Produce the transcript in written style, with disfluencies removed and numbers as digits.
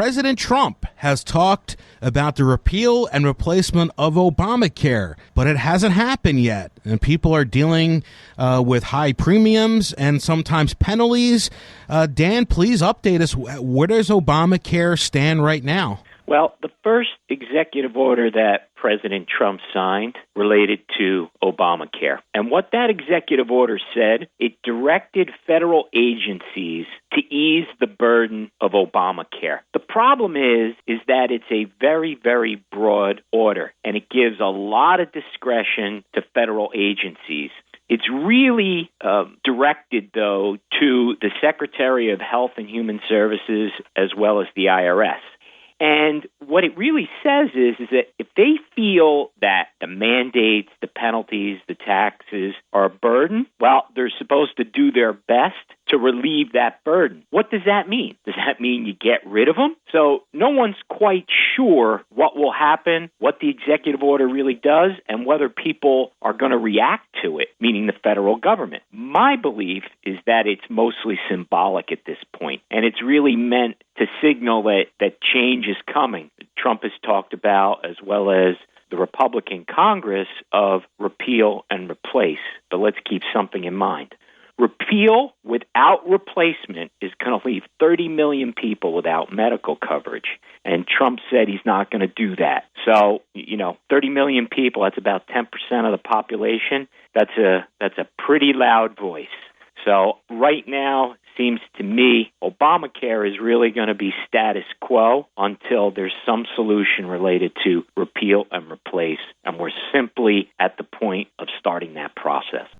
President Trump has talked about the repeal and replacement of Obamacare, but it hasn't happened yet. And people are dealing with high premiums and sometimes penalties. Dan, please update us. Where does Obamacare stand right now? Well, the first executive order that President Trump signed related to Obamacare. And what that executive order said, it directed federal agencies to ease the burden of Obamacare. The problem is that it's a very, very broad order, and it gives a lot of discretion to federal agencies. It's really directed, though, to the Secretary of Health and Human Services as well as the IRS. And what it really says is that if they feel that the mandates, the penalties, the taxes are a burden, well, they're supposed to do their best to relieve that burden. What does that mean? Does that mean you get rid of them? So no one's quite sure what will happen, what the executive order really does, and whether people are going to react to it, meaning the federal government. My belief is that it's mostly symbolic at this point, and it's really meant to signal that change is coming. Trump has talked about, as well as the Republican Congress, of repeal and replace. But let's keep something in mind. Repeal without replacement is going to leave 30 million people without medical coverage. And Trump said he's not going to do that. So, 30 million people, that's about 10% of the population. That's a pretty loud voice. So right now, seems to me, Obamacare is really going to be status quo until there's some solution related to repeal and replace. And we're simply at the point of starting that process.